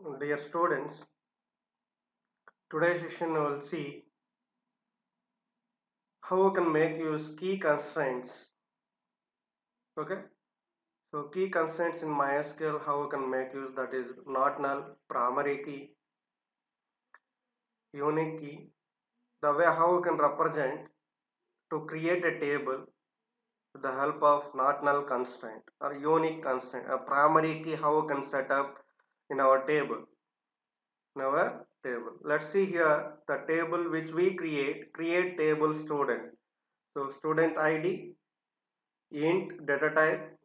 Dear students, today's session we will see how we can make use key constraints. Okay, so key constraints in MySQL, how we can make use, that is not null, primary key, unique key. The way how we can represent to create a table with the help of not null constraint or unique constraint. A primary key how we can set up in our table. Let's see here the table which we create table student. So student ID, int, data type,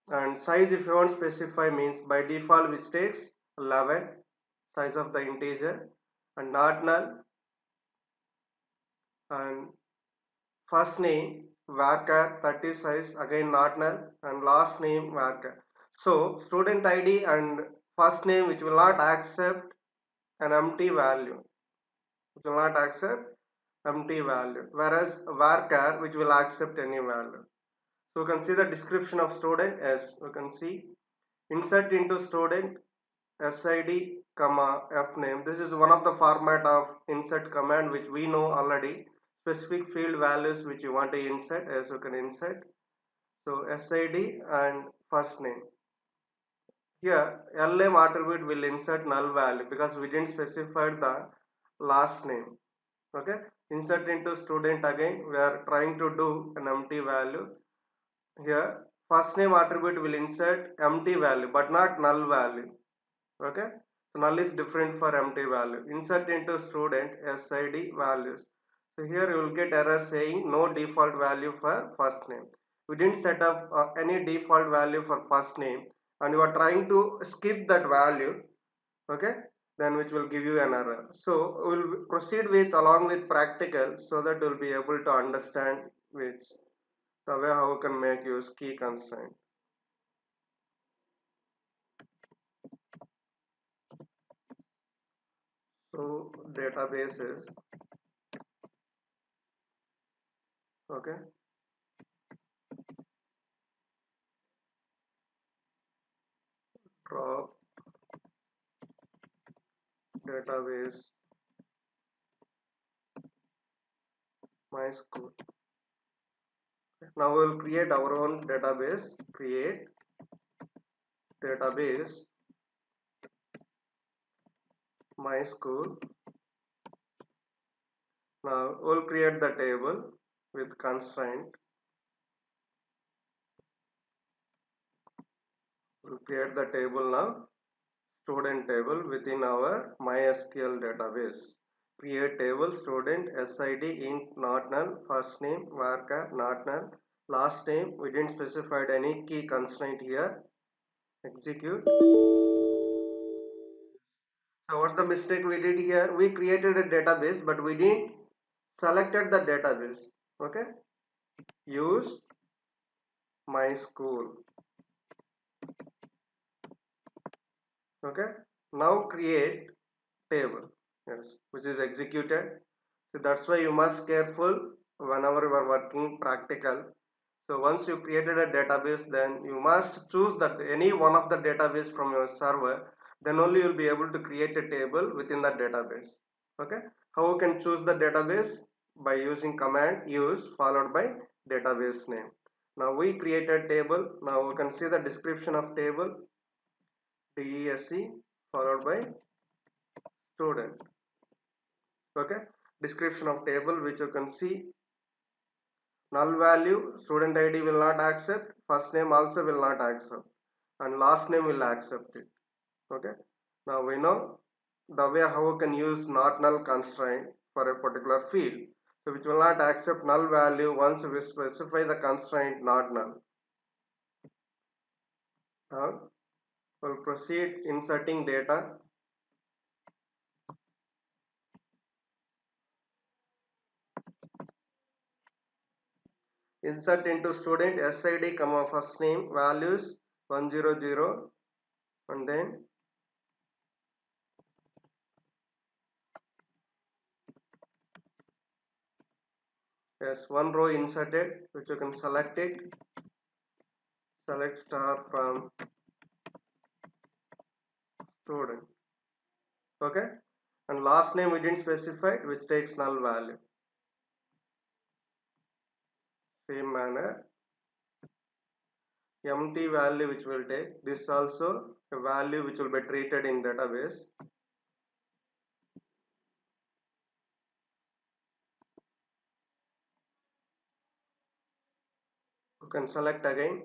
and size if you want specify means by default which takes 11 size of the integer, and not null, and first name varchar 30 size again not null, and last name varchar. So student ID and first name which will not accept an empty value, which will not accept empty value, whereas varchar which will accept any value. So you can see the description of student as you can see, insert into student sid comma fname. This is one of the format of insert command which we know already. Specific field values which you want to insert, as you can insert. So sid and first name. Here lname attribute will insert null value because we didn't specify the last name. Okay, insert into student, again we are trying to do an empty value. Here first name attribute will insert empty value but not null value. Okay, so null is different for empty value. Insert into student sid values. So here you will get error saying no default value for first name. We didn't set up any default value for first name and you are trying to skip that value. Okay, then which will give you an error. So we'll proceed with along with practical so that you'll be able to understand which the way how we can make use key constraint. So databases. Okay, drop database MySQL. Now we will create our own database. Create database MySQL. Now we will create the table with constraint. We'll create the table now. Student table within our MySQL database. Create table student sid int not null, first name varchar not null, last name we didn't specify any key constraint here. Execute. So what's the mistake we did here? We created a database but we didn't selected the database. Okay, use MySQL. Okay, now create table. Yes, which is executed. So that's why you must careful whenever you are working practical. So once you created a database, then you must choose that any one of the database from your server. Then only you'll be able to create a table within that database. Okay, how you can choose the database? By using command use followed by database name. Now we created table. Now we can see the description of table, DESC followed by student. Okay, description of table which you can see, null value student id will not accept, first name also will not accept, and last name will accept it. Okay, now we know the way how we can use not null constraint for a particular field, so which will not accept null value once we specify the constraint not null. Now we'll proceed inserting data. Insert into student sid comma first name values 100, and then yes, one row inserted which you can select it. Select star from student. Okay, and last name we didn't specify, which takes null value. Same manner, empty value which will take this also a value which will be treated in database. You can select again.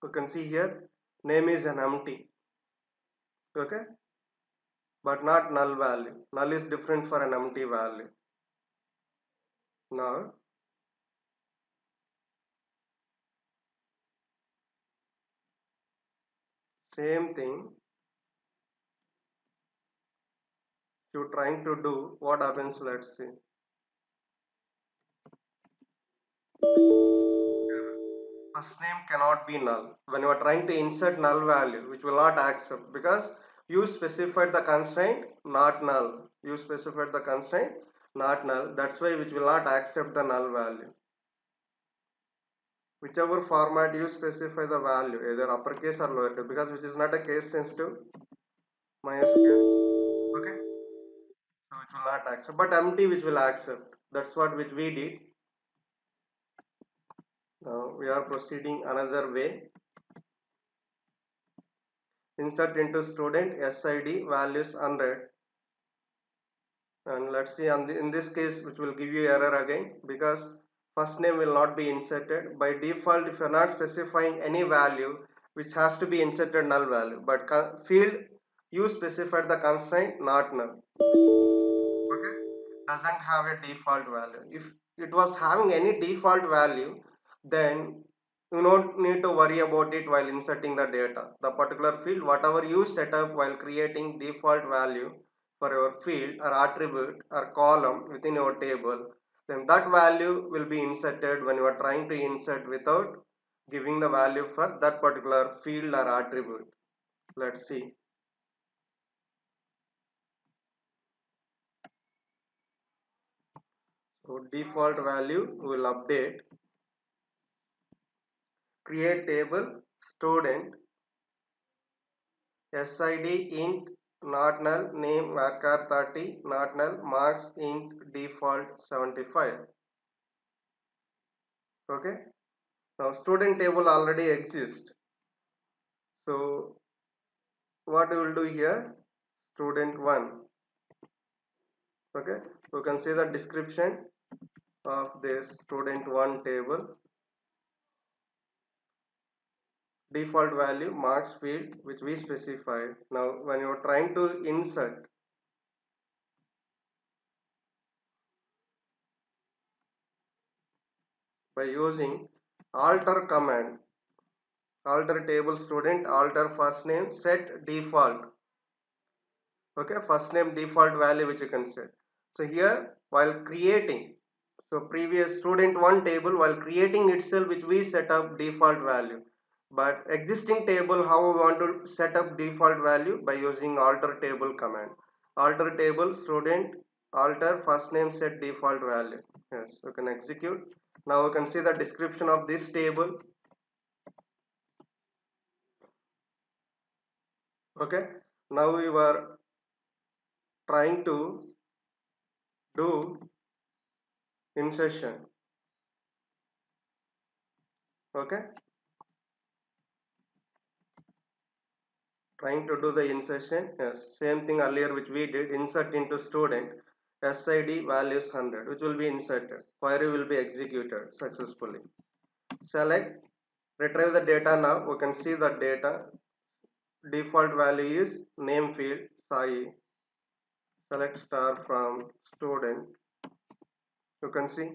You can see here name is an empty. Okay, but not null value. Null is different for an empty value. Now same thing you're trying to do, what happens? Let's see. First name cannot be null. When you are trying to insert null value, which will not accept because you specified the constraint not null. You specified the constraint not null. That's why which will not accept the null value. Whichever format you specify the value, either uppercase or lowercase, because which is not a case sensitive MySQL. Okay, so which will not accept, but empty which will accept. That's what which we did. Now we are proceeding another way. Insert into student SID values 100, and let's see in this case which will give you error again because first name will not be inserted by default. If you are not specifying any value, which has to be inserted null value, but field you specified the constraint not null. Okay, doesn't have a default value. If it was having any default value, then you don't need to worry about it while inserting the data. The particular field whatever you set up while creating default value for your field or attribute or column within your table, then that value will be inserted when you are trying to insert without giving the value for that particular field or attribute. Let's see. So default value will update. Create table student SID int not null name varchar 30 not null marks int default 75. Okay, now student table already exists, so what we will do here, student 1. Okay, you can see the description of this student 1 table. Default value marks field which we specified. Now when you are trying to insert by using alter command, alter table student, alter first name, set default. Okay, first name default value which you can set. So here while creating, so previous student 1 table while creating itself which we set up default value, but existing table how we want to set up default value by using alter table command. Alter table student, alter first name, set default value. Yes, you can execute. Now you can see the description of this table. Okay, now we were trying to do insertion. Okay, trying to do the insertion. Yes, same thing earlier which we did. Insert into student SID values 100, which will be inserted. Query will be executed successfully. Select, retrieve the data. Now we can see the data. Default value is name field Sai. Select star from student. You can see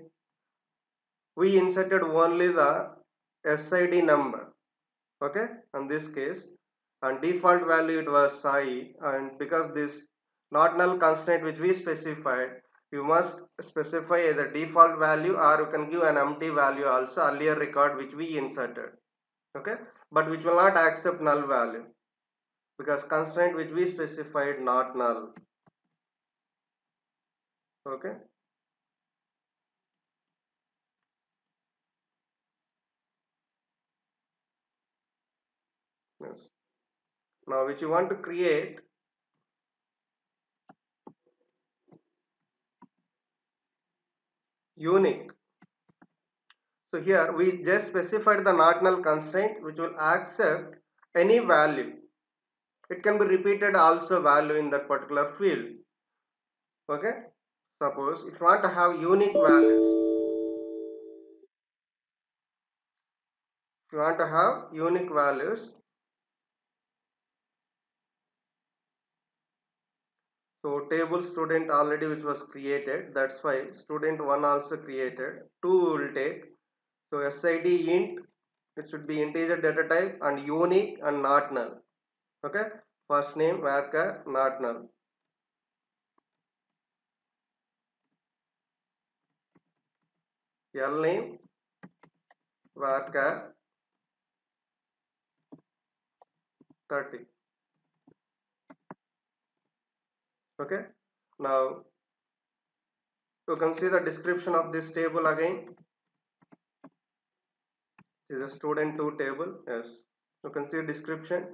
we inserted only the SID number. Okay, in this case, and default value it was Sai, and because this not null constraint which we specified, you must specify either default value or you can give an empty value also, earlier record which we inserted. Okay, but which will not accept null value because constraint which we specified not null. Okay, yes. Now which you want to create unique. So here we just specified the not null constraint which will accept any value. It can be repeated also value in that particular field. Okay, suppose if you want to have unique values, if you want to have unique values, so table student already which was created, that's why student 1 also created. 2 will take, so SID int, it should be integer data type and unique and not null. Okay, first name varchar not null. L name varchar 30. Okay, now you can see the description of this table again. This is a student 2 table. Yes, you can see description.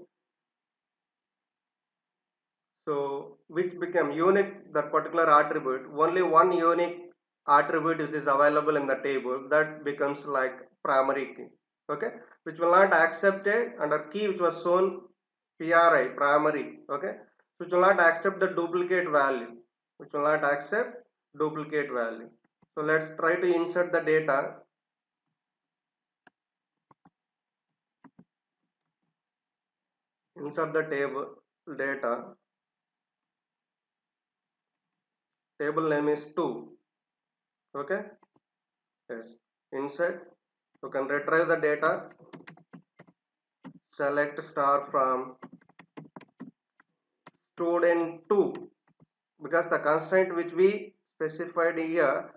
So which become unique, that particular attribute, only one unique attribute which is available in the table, that becomes like primary key. Okay, which will not accepted under key which was shown PRI primary. Okay, which will not accept the duplicate value, which will not accept duplicate value. So let's try to insert the data. Insert the table data. Table name is 2. Okay, yes, insert. You can retrieve the data. Select star from student 2, because the constraint which we specified here,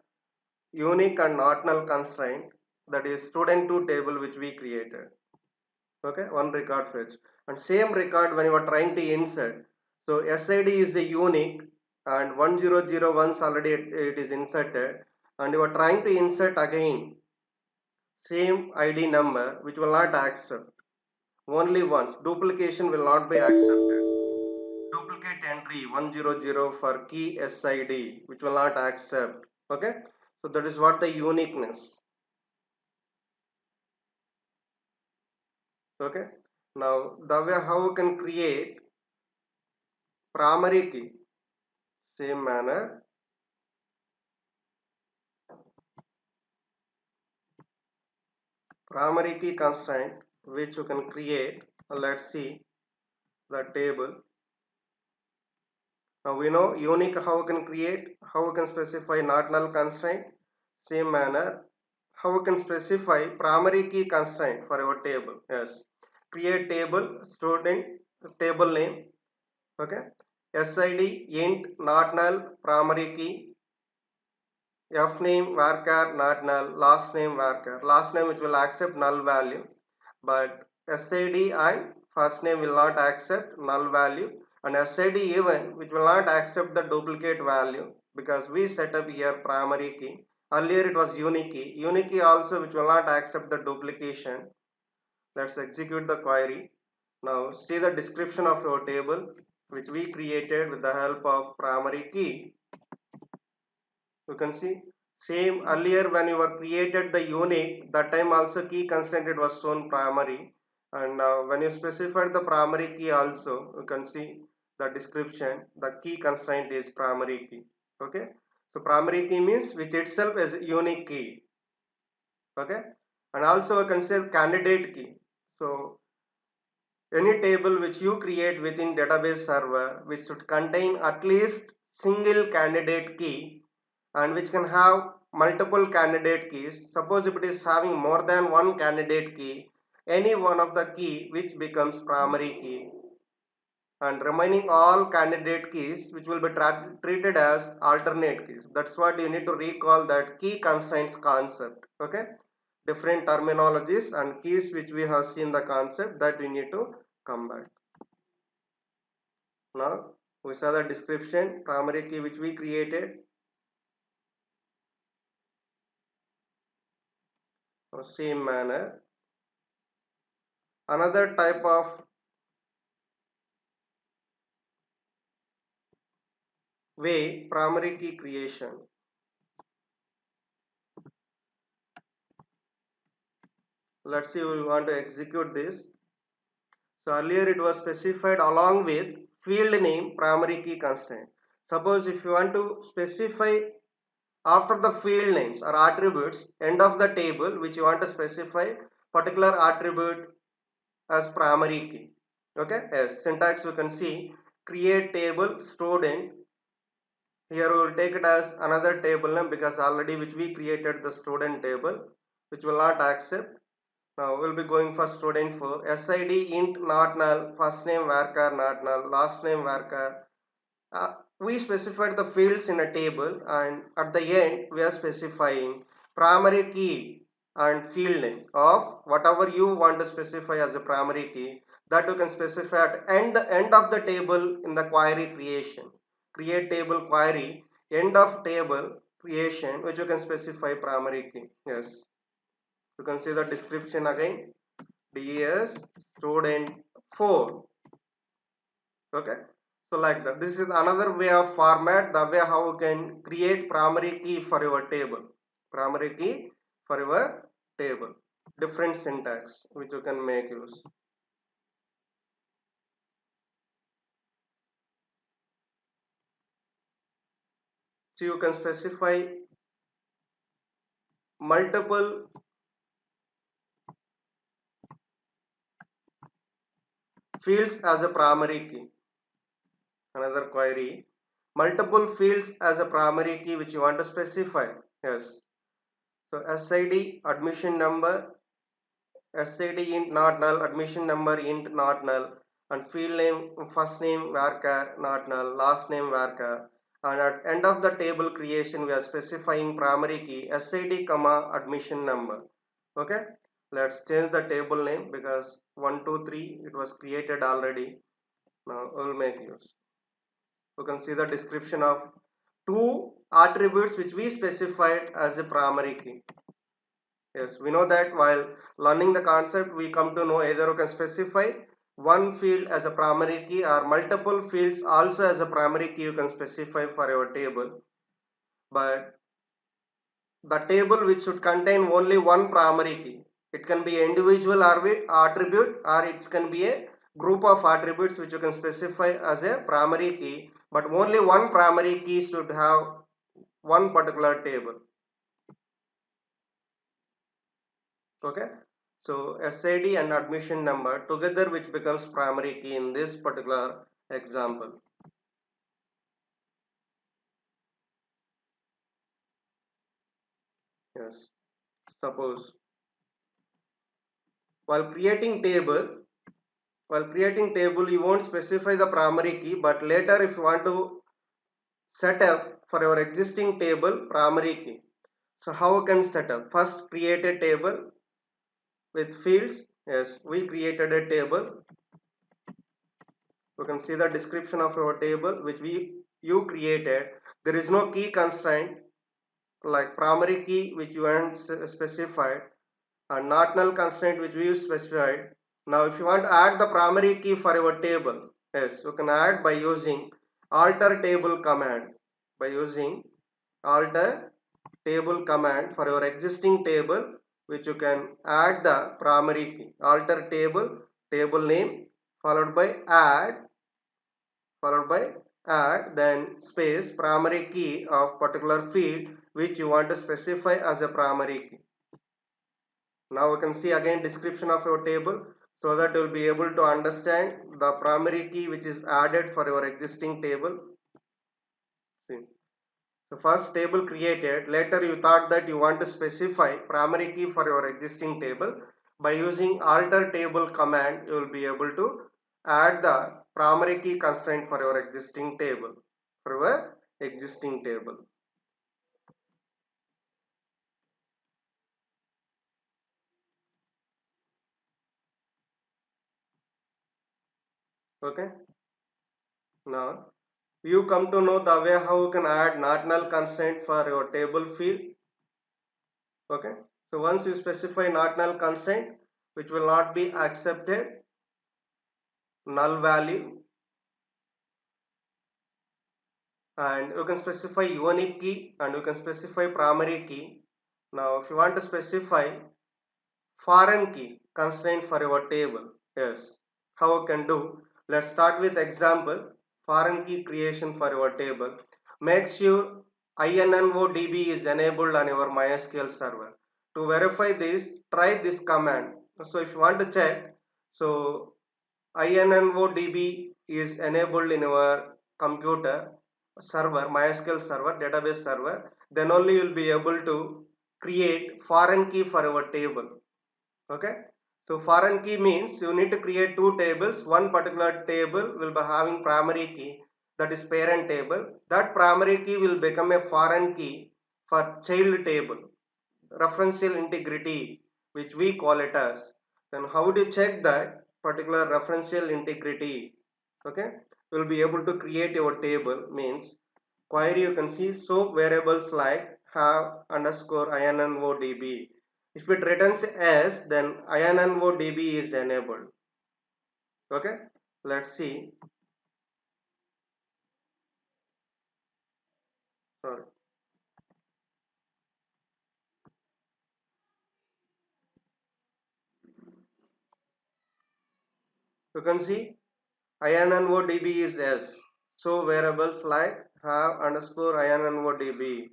unique and not null constraint, that is student 2 table which we created. Okay, one record fetch, and same record when you are trying to insert, so SID is a unique and 1001 already it is inserted, and you are trying to insert again same ID number, which will not accept only once. Duplication will not be accepted. Duplicate entry 100 for key SID, which will not accept. Okay, so that is what the uniqueness. Okay, now the way how we can create primary key, same manner. Primary key constraint which you can create. Let's see the table. Now we know unique how we can create, how we can specify not null constraint. Same manner, how we can specify primary key constraint for our table. Yes, create table student table name. Okay, SID int not null primary key. F name varchar not null, last name varchar, last name which will accept null value, but SID and first name will not accept null value, and SID even which will not accept the duplicate value, because we set up here primary key. Earlier it was unique key. Unique key also which will not accept the duplication. Let's execute the query. Now see the description of your table which we created with the help of primary key. You can see same earlier when you were created the unique, that time also key constraint it was shown primary, and now when you specified the primary key also, you can see the description, the key constraint is primary key. Okay, so primary key means which itself is unique key. Okay, and also you can say candidate key. So any table which you create within database server which should contain at least single candidate key, and which can have multiple candidate keys. Suppose if it is having more than one candidate key, any one of the key which becomes primary key, and remaining all candidate keys which will be treated as alternate keys. That's what you need to recall, that key constraints concept. Okay, different terminologies and keys which we have seen the concept, that we need to come back. Now we saw the description, primary key which we created. Same manner, another type of way primary key creation. let's see, we want to execute this. So earlier it was specified along with field name primary key constraint. Suppose if you want to specify after the field names or attributes end of the table which you want to specify particular attribute as primary key. Okay, yes, syntax you can see create table student. Here we will take it as another table name because already which we created the student table which will not accept. Now we'll be going for student for SID int not null, first name varchar not null, last name varchar. We specified the fields in a table and at the end we are specifying primary key and field name of whatever you want to specify as a primary key, that you can specify at end of the table in the query creation. Create table query, end of table creation, which you can specify primary key. Yes, you can see the description again. DS student 4. Okay, so like that, this is another way of format, the way how you can create primary key for your table. Primary key for your table, different syntax which you can make use. So you can specify multiple fields as a primary key. Another query, multiple fields as a primary key which you want to specify. Yes, so SID admission number, SID int not null, admission number int not null, and field name first name varchar not null, last name varchar, and at end of the table creation we are specifying primary key SID comma admission number. Okay, let's change the table name because 1 2 3 it was created already. Now we'll make use. You can see the description of two attributes which we specified as a primary key. Yes, we know that while learning the concept, we come to know either you can specify one field as a primary key or multiple fields also as a primary key you can specify for your table. But the table which should contain only one primary key. It can be individual attribute or it can be a group of attributes which you can specify as a primary key. But only one primary key should have one particular table. Okay, so SID and admission number together which becomes primary key in this particular example. Yes, suppose while creating table you won't specify the primary key, but later if you want to set up for your existing table primary key, so how you can set up? First create a table with fields. Yes, we created a table. You can see the description of our table which you created. There is no key constraint like primary key which you haven't specified and not null constraint which we specified. Now if you want to add the primary key for your table, yes, you can add by using alter table command. By using alter table command for your existing table which you can add the primary key. Alter table name followed by add then space primary key of particular field which you want to specify as a primary key. Now we can see again description of your table so that you will be able to understand the primary key which is added for your existing table. See, the first table created, later you thought that you want to specify primary key for your existing table. By using alter table command you will be able to add the primary key constraint for your existing table. Okay, now you come to know the way how you can add not null constraint for your table field. Okay, so once you specify not null constraint which will not be accepted null value, and you can specify unique key and you can specify primary key. Now if you want to specify foreign key constraint for your table. Yes, how you can do? Let's start with example. Foreign key creation for your table. Make sure INNODB is enabled on your MySQL server. To verify this, try this command. So if you want to check, so INNODB is enabled in your computer server, MySQL server, database server, then only you will be able to create foreign key for your table. Okay, so foreign key means you need to create two tables. One particular table will be having primary key, that is parent table. That primary key will become a foreign key for child table, referential integrity, which we call it as. Then how do you check that particular referential integrity? Okay, you will be able to create your table. Means query, you can see so variables like have underscore INNODB. If it returns as, then INNODB is enabled. Okay, let's see. Sorry. You can see INNODB is S. So variables like have underscore INNODB,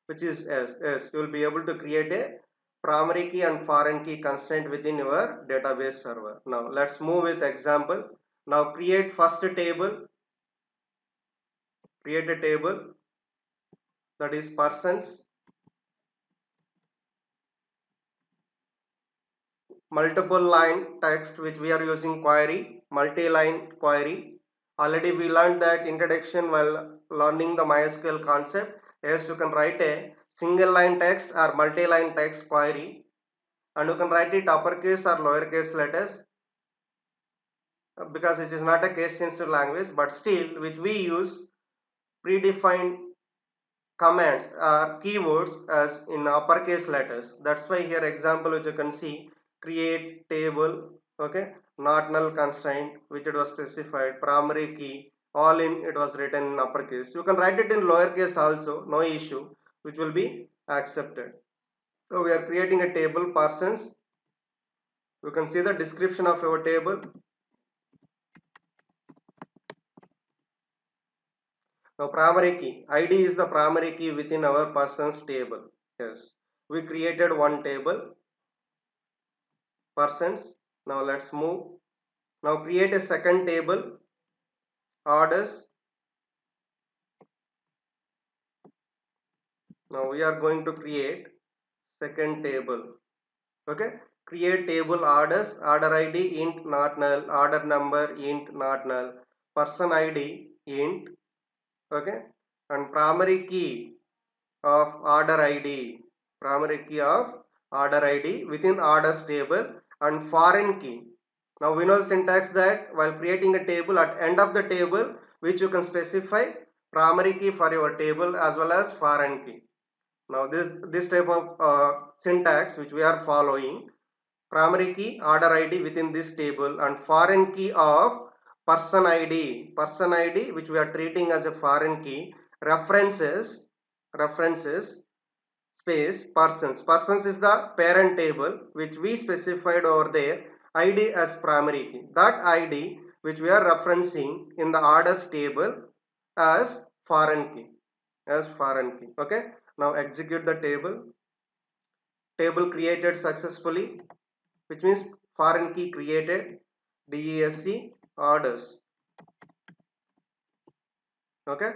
which is S. Yes, you will be able to create a primary key and foreign key constraint within your database server. Now let's move with example. Now create first table. Create a table, that is persons, multiple line text, which we are using query, multi-line query. Already we learned that introduction while learning the MySQL concept. Yes, you can write a single line text or multi-line text query, and you can write it uppercase or lowercase letters, because it is not a case sensitive language, but still which we use predefined commands or keywords as in uppercase letters. That's why here example which you can see, create table, okay, not null constraint, which it was specified, primary key, all in it was written in uppercase. You can write it in lowercase also, no issue, which will be accepted. So we are creating a table persons. You can see the description of your table. Now primary key, ID is the primary key within our persons table. Yes, we created one table, persons. Now let's move. Now create a second table, orders. Now we are going to create second table. Okay, create table orders, order ID int not null, order number int not null, person ID int. Okay, and primary key of order ID, primary key of order ID within orders table, and foreign key. Now we know the syntax that while creating a table, at end of the table which you can specify primary key for your table as well as foreign key. Now this type of syntax which we are following, primary key order ID within this table and foreign key of person ID which we are treating as a foreign key, references space persons is the parent table which we specified over there, ID as primary key, that ID which we are referencing in the orders table as foreign key, okay. Now execute the table created successfully, which means foreign key created, DESC orders. Okay,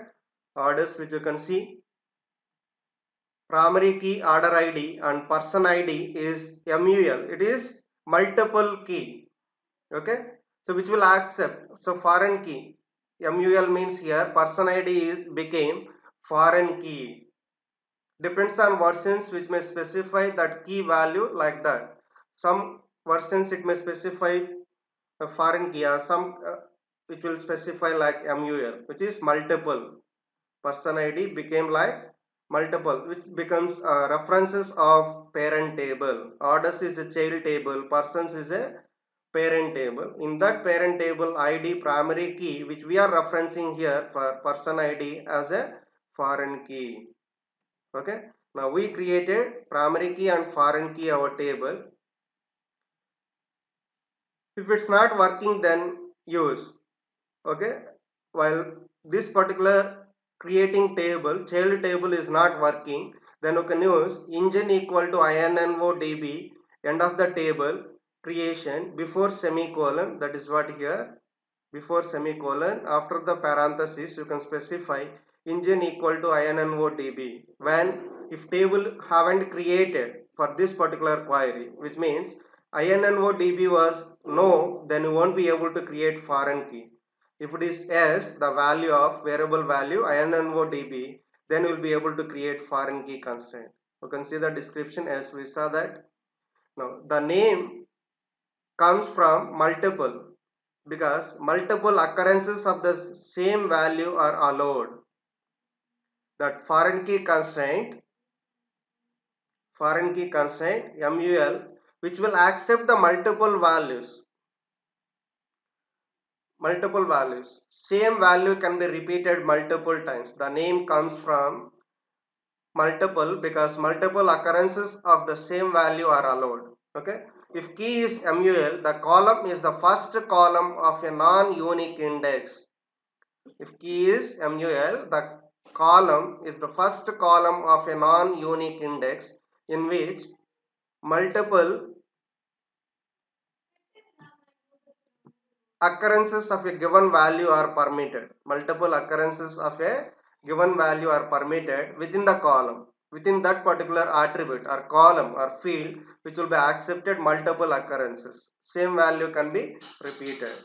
orders which you can see, primary key order ID and person ID is MUL. It is multiple key. Okay, so which will accept. So foreign key MUL means here person ID became foreign key. Depends on versions which may specify that key value like that. Some versions it may specify a foreign key, or some which will specify like MUL, which is multiple. Person ID became like multiple, which becomes references of parent table. Orders is a child table, persons is a parent table. In that parent table ID primary key which we are referencing here for person ID as a foreign key. Okay, now we created primary key and foreign key our table. If it's not working, then use. Okay, while this particular creating table child table is not working, then you can use engine equal to innodb end of the table creation before semicolon, that is what here, before semicolon after the parenthesis you can specify engine equal to innodb when if table haven't created for this particular query, which means innodb was no, then you won't be able to create foreign key. If it is yes, the value of variable value innodb, then you will be able to create foreign key constraint. You can see the description as we saw that. Now the name comes from multiple because multiple occurrences of the same value are allowed. That foreign key constraint MUL, which will accept the multiple values. Same value can be repeated multiple times. The name comes from multiple because multiple occurrences of the same value are allowed. Okay, if key is MUL, the column is the first column of a non-unique index. If key is MUL, the column is the first column of a non-unique index in which multiple occurrences of a given value are permitted. Multiple occurrences of a given value are permitted within the column, within that particular attribute or column or field, which will be accepted multiple occurrences. Same value can be repeated.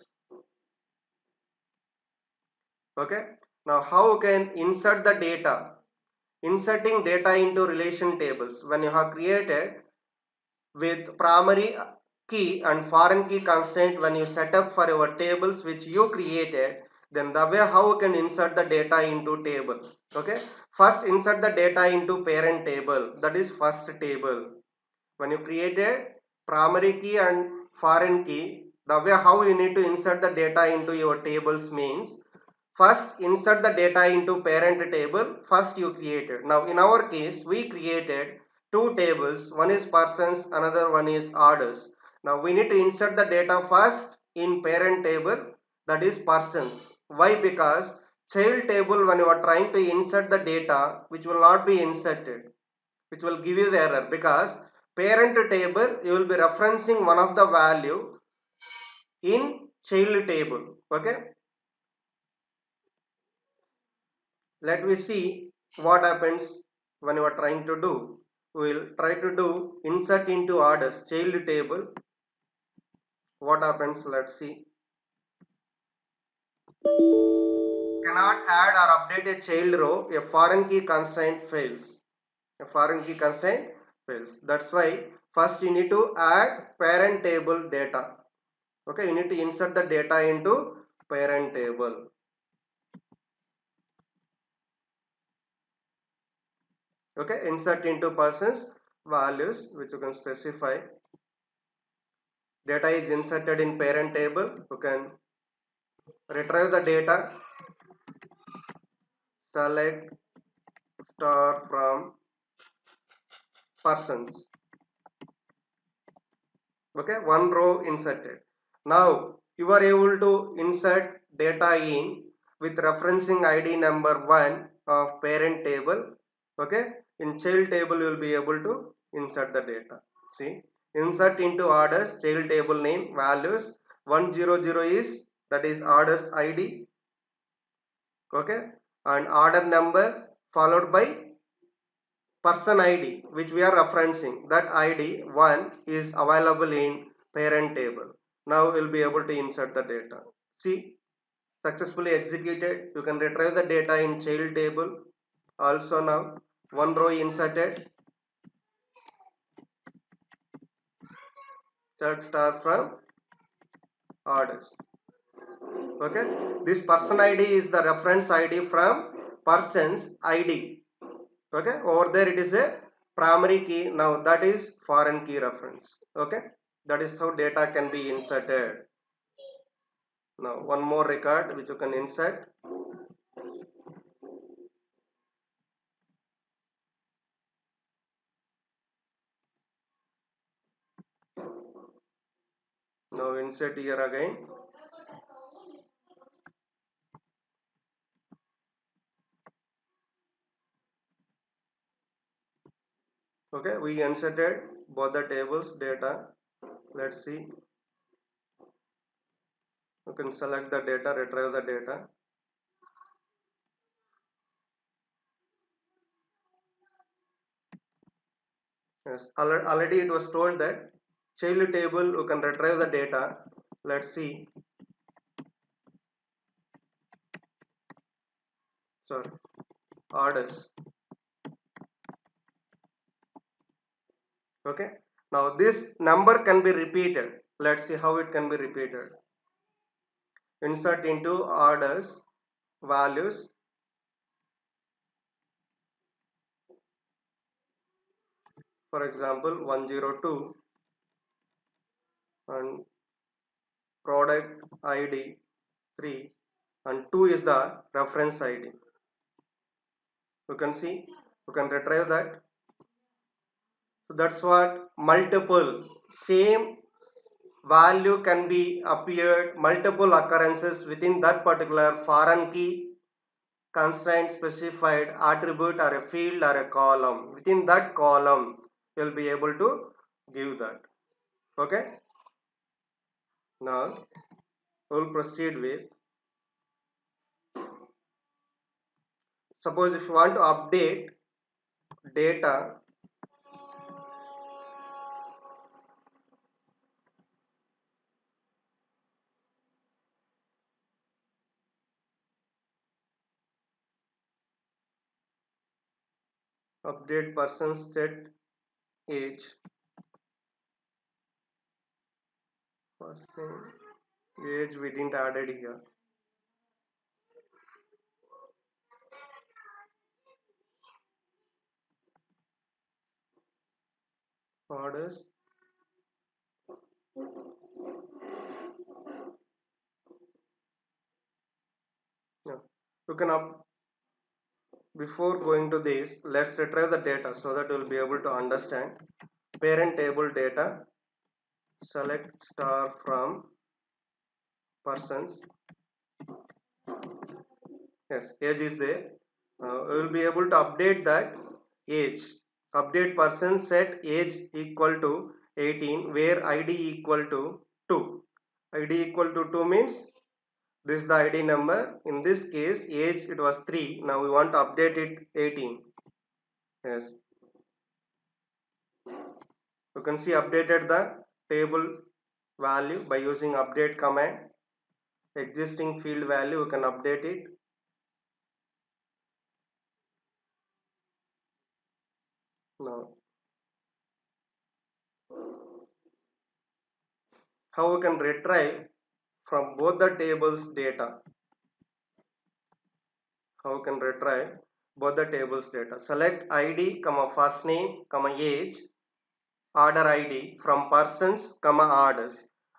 Okay. Now how you can insert the data? Inserting data into relation tables. When you have created with primary key and foreign key constraint, when you set up for your tables which you created, then the way how you can insert the data into table. Okay, first insert the data into parent table, that is first table. When you created primary key and foreign key, the way how you need to insert the data into your tables means first insert the data into parent table first you created. Now in our case we created two tables, one is persons, another one is orders. Now we need to insert the data first in parent table, that is persons. Why? Because child table, when you are trying to insert the data, which will not be inserted, which will give you the error, because parent table you will be referencing one of the value in child table. Okay, let me see what happens when you are trying to do. We will try to do insert into orders child table. What happens? Let's see. Cannot add or update a child row. A foreign key constraint fails. A foreign key constraint fails. That's why first you need to add parent table data. Okay, you need to insert the data into parent table. Okay, insert into persons values, which you can specify. Data is inserted in parent table. You can retrieve the data, select star from persons. Okay, one row inserted. Now you are able to insert data in with referencing ID number 1 of parent table. Okay, in child table you will be able to insert the data. See, insert into orders child table name values 100 is, that is orders ID. Okay, and order number followed by person ID which we are referencing, that ID 1 is available in parent table. Now we'll be able to insert the data. See, successfully executed. You can retrieve the data in child table. Also now one row inserted, search star from orders. Okay, this person ID is the reference ID from person's ID. Okay, over there it is a primary key. Now that is foreign key reference. Okay, that is how data can be inserted. Now one more record which you can insert. Now insert here again. Okay, we inserted both the tables data. Let's see. You can select the data, retrieve the data. Yes, already it was told that child table you can retrieve the data. Let's see. Sorry, orders. Okay, now this number can be repeated. Let's see how it can be repeated. Insert into orders values. For example, 102 and product ID 3 and 2 is the reference ID. You can see, you can retrieve that. So that's what multiple same value can be appeared multiple occurrences within that particular foreign key constraint specified attribute or a field or a column. Within that column you'll be able to give that. Okay, now we'll proceed with, suppose if you want to update data, update person state age, first name, age we didn't added here, orders, no. You can up, before going to this, let's retrieve the data so that you'll be able to understand. Parent table data, select star from persons. Yes, age is there. We will be able to update that age. Update person set age equal to 18 where ID equal to 2. ID equal to 2 means this is the ID number. In this case age it was 3. Now we want to update it 18. Yes. You can see updated the table value by using update command. Existing field value you can update it. Now how we can retrieve from both the tables data. How we can retrieve both the tables data. Select ID comma first name comma age order ID from persons comma orders.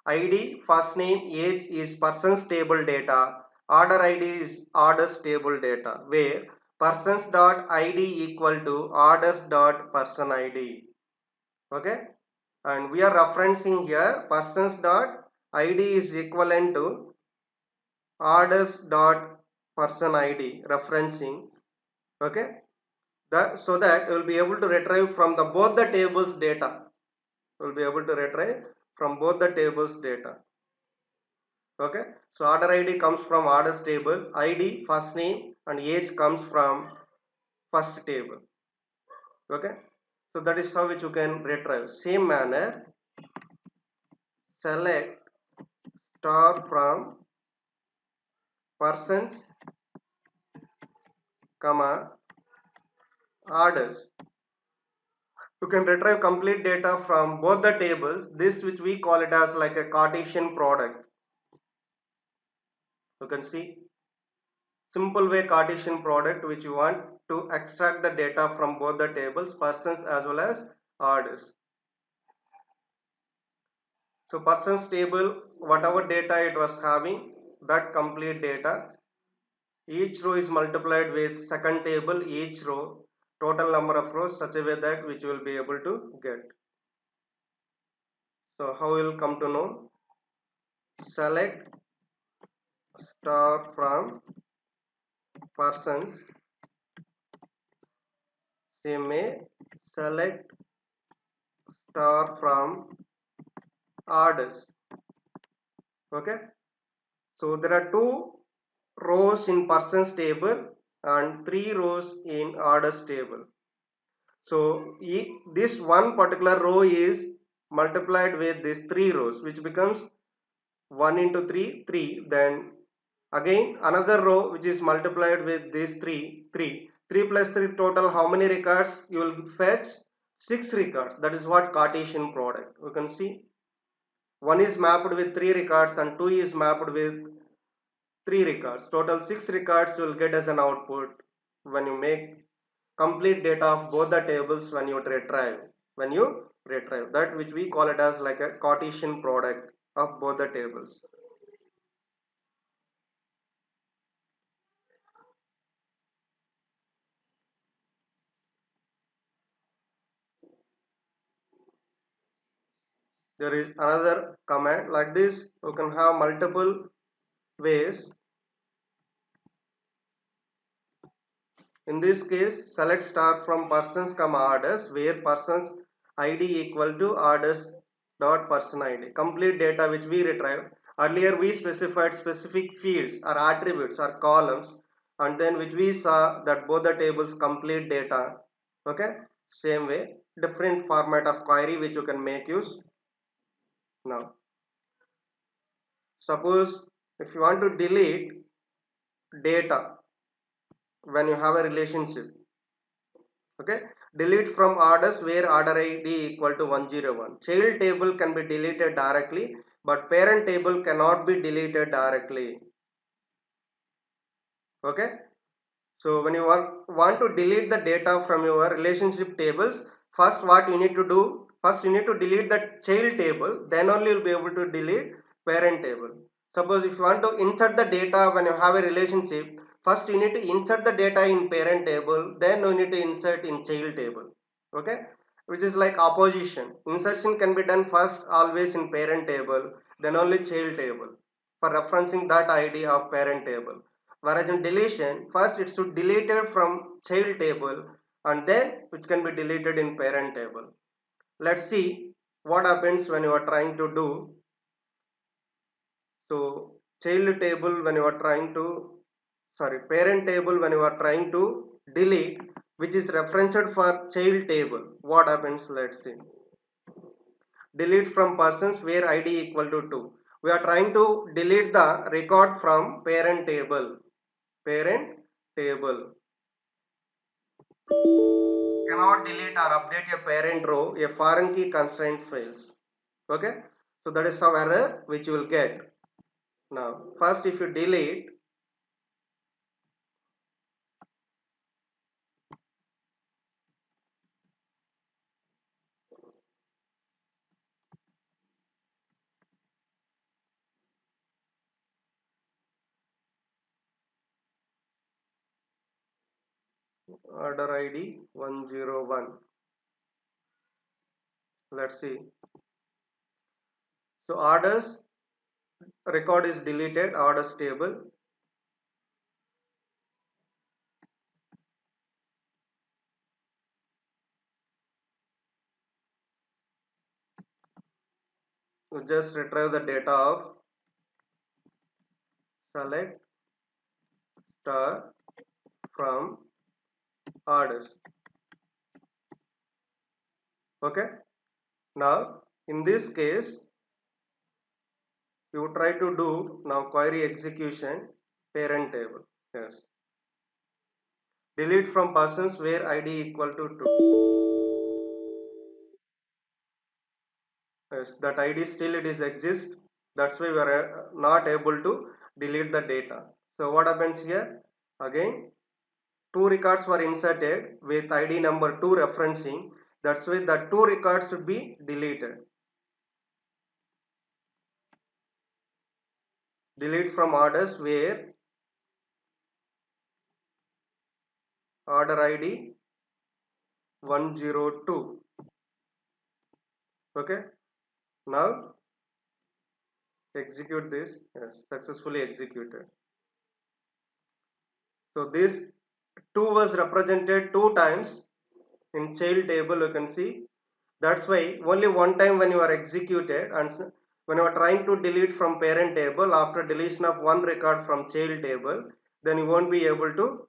ID first name age is persons table data, order ID is orders table data, where persons dot ID equal to orders dot person ID. Okay, and we are referencing here persons dot ID is equivalent to orders dot person ID referencing. Okay, that so that you will be able to retrieve from the both the tables data. You will be able to retrieve from both the tables data. Okay, so order ID comes from orders table, ID first name and age comes from first table. Okay, so that is how which you can retrieve. Same manner, select star from persons comma orders. You can retrieve complete data from both the tables, this which we call it as like a Cartesian product. You can see simple way Cartesian product which you want to extract the data from both the tables, persons as well as orders. So persons table, whatever data it was having, that complete data, each row is multiplied with second table, each row, total number of rows, such a way that which you will be able to get. So how will come to know? select star from persons, same way select star from orders. Okay, so there are two rows in persons table and three rows in orders table. So this one particular row is multiplied with these three rows, which becomes 1 into 3 3. Then again another row which is multiplied with these 3 3. 3 plus 3 total, how many records you will fetch? 6 records. That is what Cartesian product. You can see 1 is mapped with 3 records and 2 is mapped with 3 records. Total 6 records you will get as an output when you make complete data of both the tables when you retrieve. When you retrieve that, which we call it as like a Cartesian product of both the tables. There is another command like this. You can have multiple ways. In this case, select star from persons comma orders, where persons id equal to orders dot person id. Complete data which we retrieved. Earlier we specified specific fields or attributes or columns, and then which we saw that both the tables complete data. Okay, same way, different format of query which you can make use. Now suppose if you want to delete data when you have a relationship, okay, delete from orders where order id equal to 101. Child table can be deleted directly, but parent table cannot be deleted directly. Okay, so when you want to delete the data from your relationship tables, first what you need to do, first you need to delete the child table, then only you'll be able to delete parent table. Suppose if you want to insert the data when you have a relationship, first you need to insert the data in parent table, then you need to insert in child table. Okay, which is like opposition. Insertion can be done first always in parent table, then only child table for referencing that id of parent table. Whereas in deletion, first it should deleted from child table and then which can be deleted in parent table. Let's see what happens when you are trying to do. So child table when you are trying to, sorry, parent table when you are trying to delete, which is referenced for child table. What happens? Let's see. Delete from persons where id equal to 2. We are trying to delete the record from parent table. Parent table. Cannot delete or update a parent row, a foreign key constraint fails. Okay, so that is some error which you will get. Now first if you delete, order id 101, let's see. So orders record is deleted, orders table. You just retrieve the data of select star from orders. Okay, now in this case you try to do now query execution, parent table. Yes, delete from persons where id equal to 2. Yes, that id still it is exist, that's why we are not able to delete the data. So what happens here? Again two records were inserted with id number 2 referencing, that's why the two records should be deleted. Delete from orders where order id 102. Okay, now execute this. Yes, successfully executed. So this 2 was represented 2 times in child table, you can see. That's why only one time when you are executed, and when you are trying to delete from parent table, after deletion of one record from child table, then you won't be able to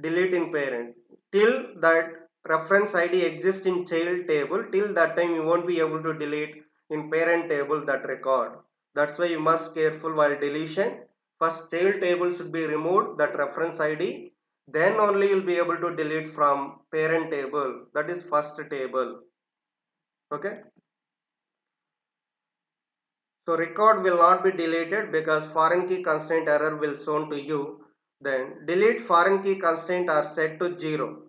delete in parent. Till that reference ID exists in child table, till that time you won't be able to delete in parent table that record. That's why you must careful while deletion. First child table should be removed, that reference ID, then only you'll be able to delete from parent table, that is first table. Okay, so record will not be deleted because foreign key constraint error will shown to you. Then delete foreign key constraint are set to 0.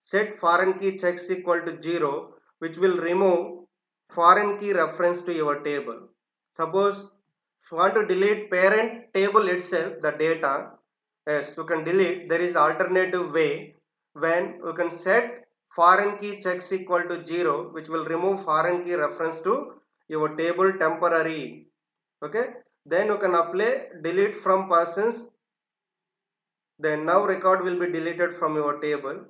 Set foreign key checks equal to 0, which will remove foreign key reference to your table. Suppose if you want to delete parent table itself, the data, yes, you can delete. There is alternative way when you can set foreign key checks equal to 0, which will remove foreign key reference to your table temporary. Okay, then you can apply delete from persons. Then now record will be deleted from your table.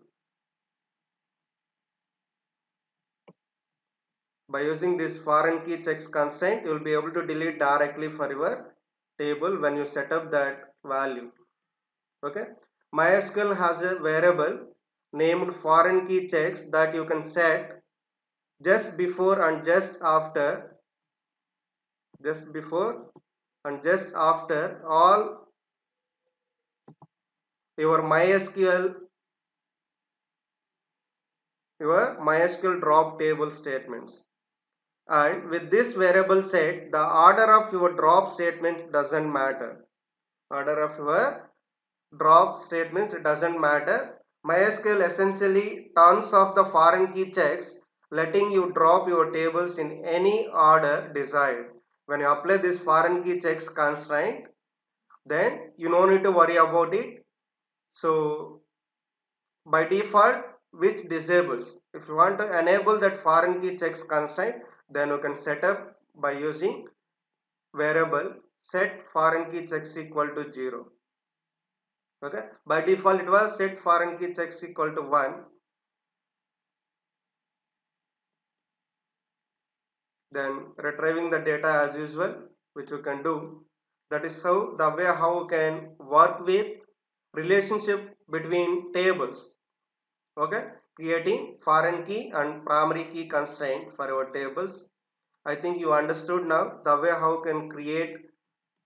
By using this foreign key checks constraint, you will be able to delete directly for your table when you set up that value. Okay, MySQL has a variable named foreign key checks that you can set just before and just after, just before and just after all your MySQL drop table statements. And with this variable set, the order of your drop statement doesn't matter. Order of your drop statements, it doesn't matter. MySQL essentially turns off the foreign key checks, letting you drop your tables in any order desired. When you apply this foreign key checks constraint, then you no need to worry about it. So by default, which disables. If you want to enable that foreign key checks constraint, then you can set up by using variable set foreign key checks equal to 0. Okay, by default it was set foreign key checks equal to 1. Then retrieving the data as usual, which you can do. That is how the way how you can work with relationship between tables. Okay, creating foreign key and primary key constraint for your tables. I think you understood now the way how you can create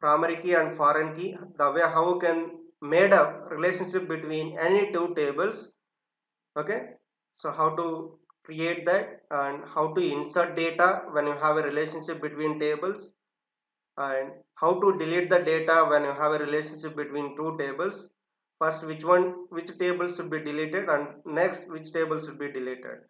primary key and foreign key, the way how you can made up relationship between any two tables. Okay, so how to create that and how to insert data when you have a relationship between tables, and how to delete the data when you have a relationship between two tables. First which table should be deleted, and next which table should be deleted.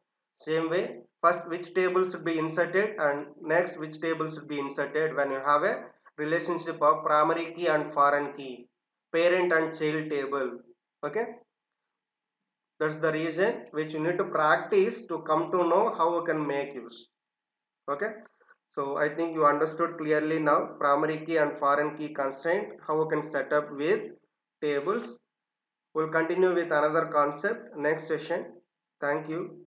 Same way, first which table should be inserted and next which table should be inserted when you have a relationship of primary key and foreign key, parent and child table. Okay, that's the reason which you need to practice to come to know how you can make use. Okay, so I think you understood clearly now primary key and foreign key constraint, how you can set up with tables. We'll continue with another concept next session. Thank you.